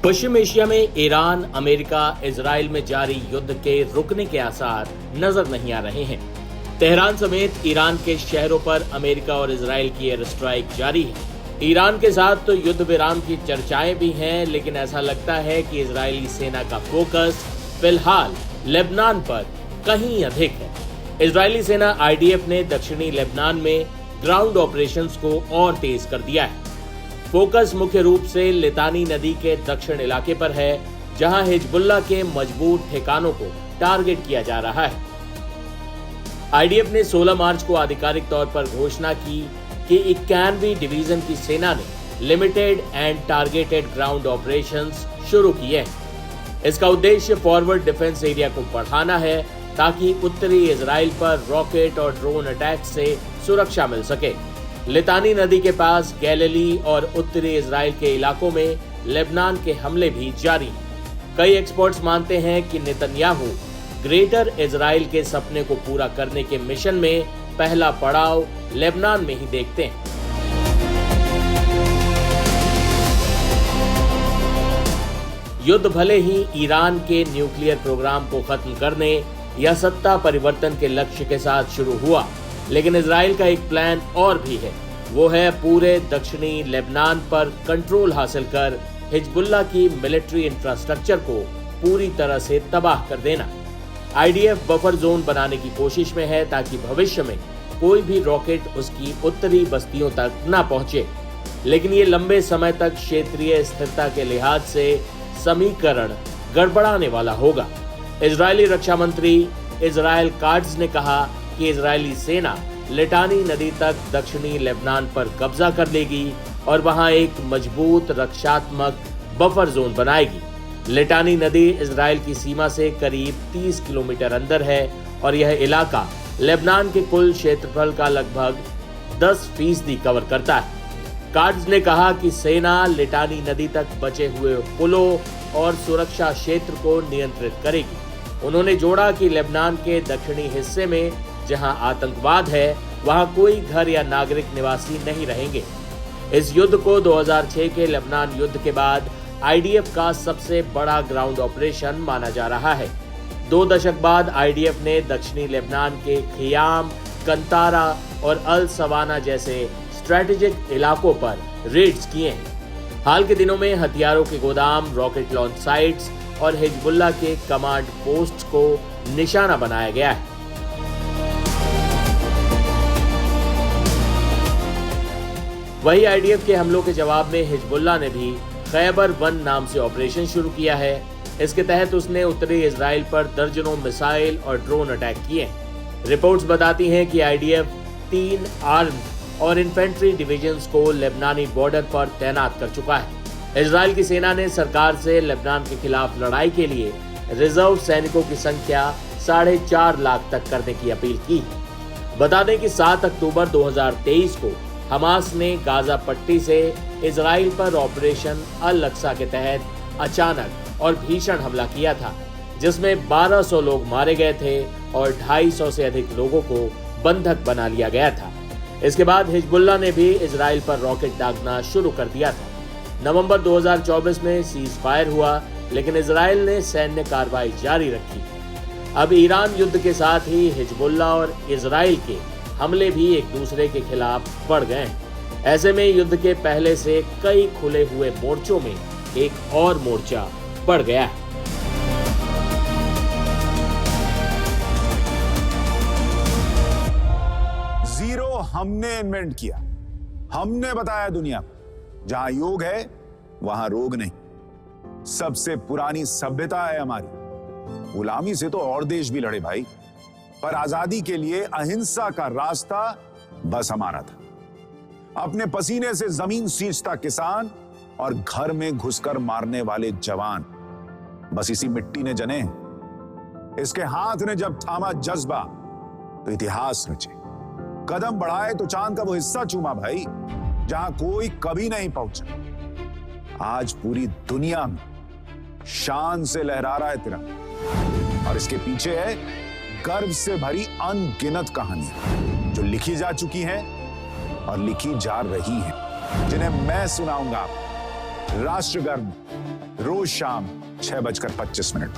पश्चिम Asia में Iran, America, Israel में जारी युद्ध के रुकने के आसार नजर नहीं आ रहे हैं। तेहरान समेत ईरान के शहरों पर अमेरिका और इजराइल की एयर स्ट्राइक जारी है। ईरान के साथ तो युद्ध विराम की चर्चाएं भी हैं, लेकिन ऐसा लगता है कि इजरायली सेना का फोकस फिलहाल लेबनान पर कहीं अधिक है। इजरायली सेना आईडीएफ ने दक्षिणी लेबनान में ग्राउंड ऑपरेशंस को और तेज कर दिया है। फोकस मुख्य रूप से लितानी नदी के दक्षिण इलाके पर है, जहां हिजबुल्लाह के मजबूत ठिकानों को टारगेट किया जा रहा है। आईडीएफ ने 16 मार्च को आधिकारिक तौर पर घोषणा की कि 91वीं डिवीजन की सेना ने limited and targeted ground operations शुरू किए हैं। इसका उद्देश्य फॉरवर्ड डिफेंस एरिया को बढ़ाना है, ताकि उत्तरी इजराइल पर रॉकेट और ड्रोन अटैक से सुरक्षा मिल सके। लितानी नदी के पास गैलिली और उत्तरी इजराइल के इलाकों में लेबनान के हमले भी जारी हैं। कई एक्सपर्ट्स मानते हैं कि नेतन्याहू ग्रेटर इजराइल के सपने को पूरा करने के मिशन में पहला पड़ाव लेबनान में ही देखते हैं। युद्ध भले ही ईरान के न्यूक्लियर प्रोग्राम को खत्म करने या सत्ता परिवर्तन के लक्ष्य के साथ शुरू हुआ, लेकिन इजराइल का एक प्लान और भी है। वो है पूरे दक्षिणी लेबनान पर कंट्रोल हासिल कर हिजबुल्लाह की मिलिट्री इंफ्रास्ट्रक्चर को पूरी तरह से तबाह कर देना। आईडीएफ बफर जोन बनाने की कोशिश में है, ताकि भविष्य में कोई भी रॉकेट उसकी उत्तरी बस्तियों तक न पहुंचे। लेकिन ये लंबे समय तक क्षेत्रीय स्थिरता के लिहाज से समीकरण गड़बड़ाने वाला होगा। इजरायली रक्षा मंत्री इजराइल काट्ज ने कहा कि इजरायली सेना लिटानी नदी तक दक्षिणी लेबनान पर कब्जा कर लेगी और वहां एक मजबूत रक्षात्मक बफर जोन बनाएगी। लिटानी नदी इजराइल की सीमा से करीब 30 किलोमीटर अंदर है और यह इलाका लेबनान के कुल क्षेत्रफल का लगभग 10% कवर करता है। काट्ज ने कहा कि सेना लिटानी नदी तक बचे हुए पुलों और सुरक्षा क्षेत्र को नियंत्रित करेगी। उन्होंने जोड़ा कि लेबनान के दक्षिणी हिस्से में जहां आतंकवाद है, वहां कोई घर या नागरिक निवासी नहीं रहेंगे। इस युद्ध को 2006 के लेबनान युद्ध के बाद आईडीएफ का सबसे बड़ा ग्राउंड ऑपरेशन माना जा रहा है। 2 दशक बाद आईडीएफ ने दक्षिणी लेबनान के खियाम, कंतारा और अल सवाना जैसे स्ट्रेटेजिक इलाकों पर रेड्स किए हैं। हाल के दिनों में हथियारों के गोदाम, रॉकेट लॉन्च साइट्स और हिजबुल्लाह के कमांड पोस्ट को निशाना बनाया गया है। वही आईडीएफ के हमलों के जवाब में हिजबुल्लाह ने भी खैबर 1 नाम से ऑपरेशन शुरू किया है। इसके तहत उसने उत्तरी इजराइल पर दर्जनों मिसाइल और ड्रोन अटैक किए। रिपोर्ट्स बताती हैं कि आईडीएफ 3 आर्म्ड और इन्फेंट्री डिविजन्स को लेबनानी बॉर्डर पर तैनात कर चुका है। इजराइल की सेना ने सरकार से लेबनान के खिलाफ लड़ाई के लिए रिजर्व सैनिकों की संख्या 4.5 लाख तक करने की अपील की। बता दें कि 7 अक्टूबर 2023 को हमास ने गाजा पट्टी से इजराइल पर ऑपरेशन अल अक्सा के तहत अचानक और भीषण हमला किया था, जिसमें 1200 लोग मारे गए थे और 250 से अधिक लोगों को बंधक बना लिया गया था। इसके बाद हिजबुल्लाह ने भी इजराइल पर रॉकेट दागना शुरू कर दिया था। नवंबर 2024 में सीज फायर हुआ, लेकिन इजराइल ने सैन्य कार्रवाई जारी रखी। अब ईरान युद्ध के साथ ही हिजबुल्लाह और इजराइल के हमले भी एक दूसरे के खिलाफ बढ़ गए हैं। ऐसे में युद्ध के पहले से कई खुले हुए मोर्चों में एक और मोर्चा बढ़ गया है। जीरो हमने इन्वेंट किया, हमने बताया दुनिया को, जहां योग है वहां रोग नहीं। सबसे पुरानी सभ्यता है हमारी। गुलामी से तो और देश भी लड़े भाई, पर आजादी के लिए अहिंसा का रास्ता बस हमारा था। अपने पसीने से जमीन सींचता किसान और घर में घुसकर मारने वाले जवान, बस इसी मिट्टी ने जने। इसके हाथ ने जब थामा जज्बा तो इतिहास रचे। कदम बढ़ाए तो चांद का वो हिस्सा चूमा भाई, जहां कोई कभी नहीं पहुंचा। आज पूरी दुनिया में शान से लहरा रहा है तिरंगा, और इसके पीछे है गर्व से भरी अनगिनत कहानियां जो लिखी जा चुकी हैं और लिखी जा रही हैं, जिन्हें मैं सुनाऊंगा। राष्ट्रगर्व रोज शाम 6:25 पर।